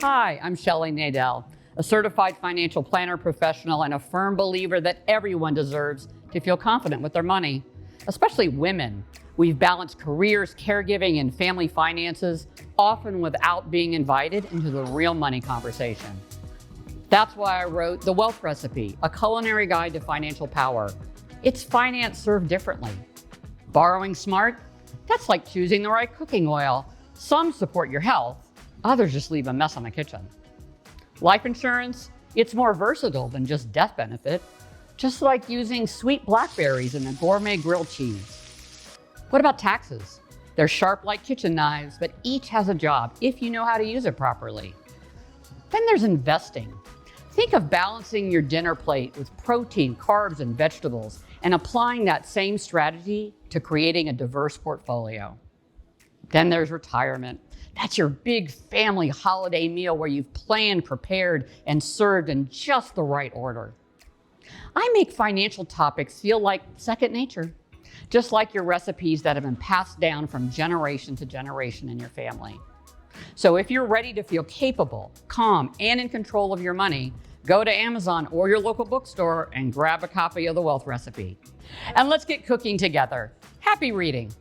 Hi, I'm Shelley Nadel, a certified financial planner professional and a firm believer that everyone deserves to feel confident with their money, especially women. We've balanced careers, caregiving, and family finances, often without being invited into the real money conversation. That's why I wrote The Wealth Recipe, a culinary guide to financial power. It's finance served differently. Borrowing smart? That's like choosing the right cooking oil. Some support your health, others just leave a mess in the kitchen. Life insurance? It's more versatile than just death benefit, just like using sweet blackberries in a gourmet grilled cheese. What about taxes? They're sharp like kitchen knives, but each has a job if you know how to use it properly. Then there's investing. Think of balancing your dinner plate with protein, carbs, and vegetables, and applying that same strategy to creating a diverse portfolio. Then there's retirement. That's your big family holiday meal where you've planned, prepared, and served in just the right order. I make financial topics feel like second nature, just like your recipes that have been passed down from generation to generation in your family. So if you're ready to feel capable, calm, and in control of your money, go to Amazon or your local bookstore and grab a copy of The Wealth Recipe. And let's get cooking together. Happy reading.